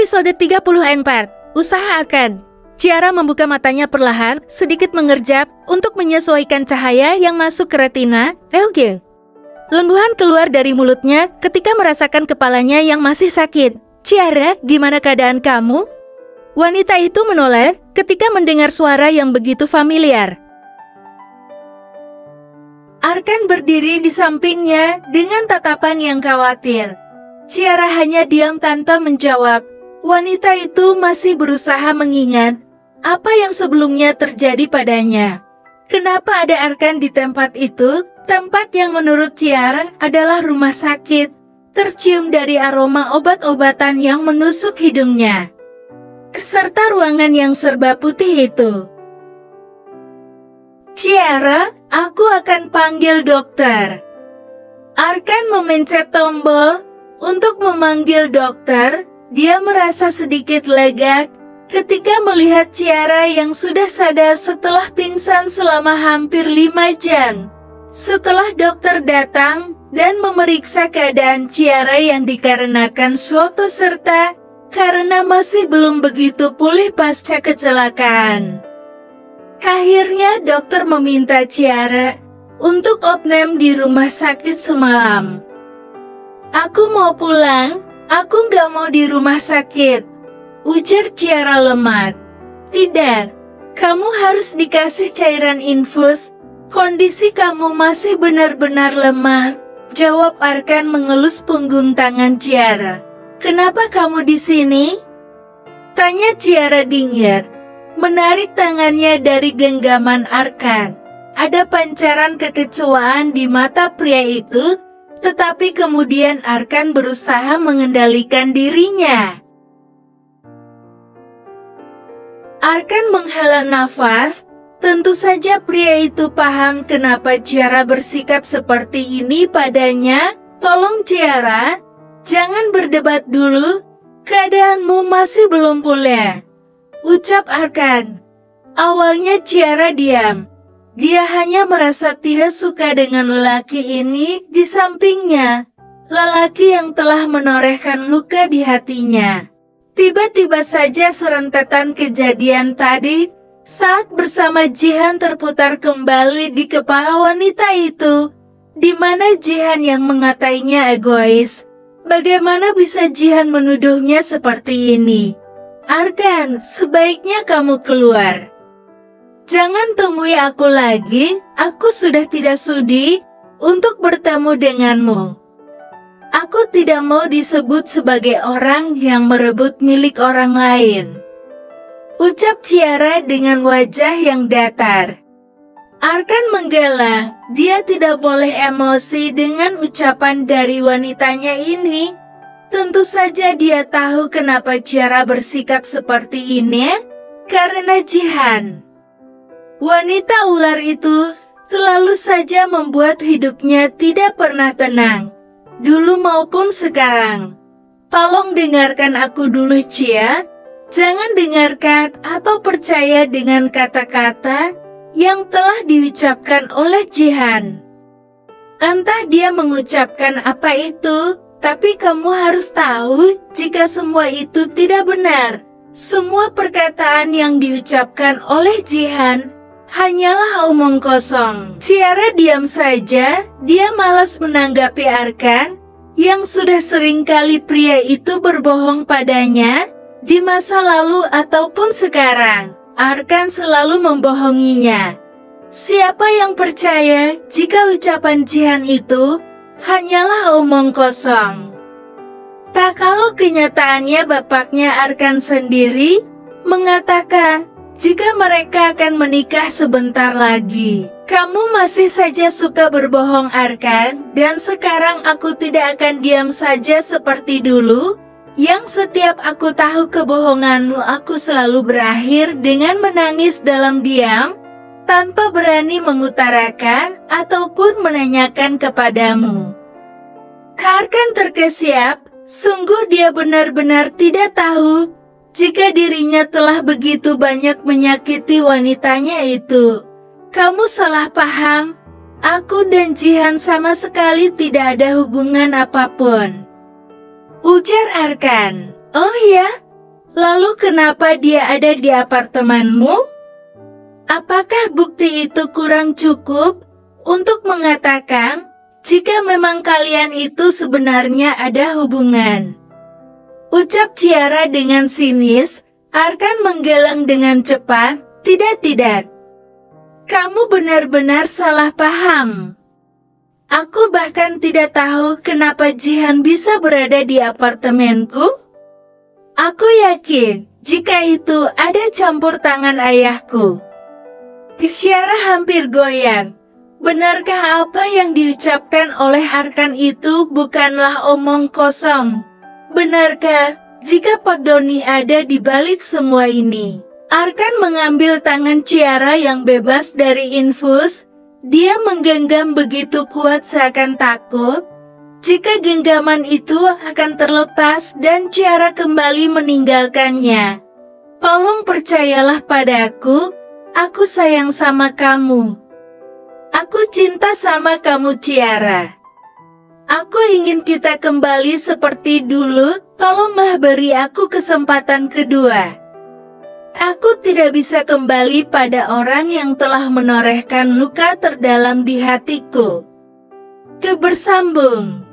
Episode 34, Usaha Arkan. Ciara membuka matanya perlahan, sedikit mengerjap untuk menyesuaikan cahaya yang masuk ke retina Elge. Lengguhan keluar dari mulutnya ketika merasakan kepalanya yang masih sakit. Ciara, gimana keadaan kamu? Wanita itu menoleh ketika mendengar suara yang begitu familiar. Arkan berdiri di sampingnya dengan tatapan yang khawatir. Ciara hanya diam tanpa menjawab. Wanita itu masih berusaha mengingat apa yang sebelumnya terjadi padanya. Kenapa ada Arkan di tempat itu? Tempat yang menurut Ciara adalah rumah sakit. Tercium dari aroma obat-obatan yang menusuk hidungnya. Serta ruangan yang serba putih itu. Ciara, aku akan panggil dokter. Arkan memencet tombol untuk memanggil dokter. Dia merasa sedikit lega ketika melihat Ciara yang sudah sadar setelah pingsan selama hampir 5 jam. Setelah dokter datang dan memeriksa keadaan Ciara yang dikarenakan suatu serta karena masih belum begitu pulih pasca kecelakaan. Akhirnya dokter meminta Ciara untuk opname di rumah sakit semalam. Aku mau pulang. Aku nggak mau di rumah sakit, ujar Ciara lemah. Tidak, kamu harus dikasih cairan infus. Kondisi kamu masih benar-benar lemah, jawab Arkan mengelus punggung tangan Ciara. Kenapa kamu di sini? Tanya Ciara dingin, menarik tangannya dari genggaman Arkan. Ada pancaran kekecewaan di mata pria itu. Tetapi kemudian Arkan berusaha mengendalikan dirinya. Arkan menghela nafas. Tentu saja pria itu paham kenapa Ciara bersikap seperti ini padanya. Tolong Ciara, jangan berdebat dulu. Keadaanmu masih belum pulih, ucap Arkan. Awalnya Ciara diam. Dia hanya merasa tidak suka dengan lelaki ini di sampingnya. Lelaki yang telah menorehkan luka di hatinya. Tiba-tiba saja serentetan kejadian tadi, saat bersama Jihan terputar kembali di kepala wanita itu. Di mana Jihan yang mengatainya egois. Bagaimana bisa Jihan menuduhnya seperti ini? Arkan, sebaiknya kamu keluar. Jangan temui aku lagi, aku sudah tidak sudi untuk bertemu denganmu. Aku tidak mau disebut sebagai orang yang merebut milik orang lain. Ucap Ciara dengan wajah yang datar. Arkan menggeleng, dia tidak boleh emosi dengan ucapan dari wanitanya ini. Tentu saja dia tahu kenapa Ciara bersikap seperti ini, karena Jihan. Wanita ular itu selalu saja membuat hidupnya tidak pernah tenang, dulu maupun sekarang. Tolong dengarkan aku dulu, Cia. Jangan dengarkan atau percaya dengan kata-kata yang telah diucapkan oleh Jihan. Entah dia mengucapkan apa itu, tapi kamu harus tahu jika semua itu tidak benar. Semua perkataan yang diucapkan oleh Jihan hanyalah omong kosong. Ciara diam saja, dia malas menanggapi Arkan, yang sudah seringkali pria itu berbohong padanya, di masa lalu ataupun sekarang. Arkan selalu membohonginya. Siapa yang percaya jika ucapan Jihan itu hanyalah omong kosong? Tak kalau kenyataannya bapaknya Arkan sendiri mengatakan, jika mereka akan menikah sebentar lagi. Kamu masih saja suka berbohong, Arkan, dan sekarang aku tidak akan diam saja seperti dulu. Yang setiap aku tahu kebohonganmu aku selalu berakhir dengan menangis dalam diam, tanpa berani mengutarakan ataupun menanyakan kepadamu. Arkan terkesiap, sungguh dia benar-benar tidak tahu jika dirinya telah begitu banyak menyakiti wanitanya itu. Kamu salah paham. Aku dan Jihan sama sekali tidak ada hubungan apapun, ujar Arkan. Oh ya, Lalu kenapa dia ada di apartemenmu? Apakah bukti itu kurang cukup untuk mengatakan jika memang kalian itu sebenarnya ada hubungan? Ucap Ciara dengan sinis. Arkan menggeleng dengan cepat. Tidak. Kamu benar-benar salah paham. Aku bahkan tidak tahu kenapa Jihan bisa berada di apartemenku. Aku yakin jika itu ada campur tangan ayahku. Ciara hampir goyang. Benarkah apa yang diucapkan oleh Arkan itu bukanlah omong kosong? Benarkah jika Pak Doni ada di balik semua ini? Arkan mengambil tangan Ciara yang bebas dari infus. Dia menggenggam begitu kuat seakan takut jika genggaman itu akan terlepas dan Ciara kembali meninggalkannya. Tolong percayalah padaku, aku sayang sama kamu. Aku cinta sama kamu, Ciara. Aku ingin kita kembali seperti dulu, tolonglah beri aku kesempatan kedua. Aku tidak bisa kembali pada orang yang telah menorehkan luka terdalam di hatiku. Kebersambung.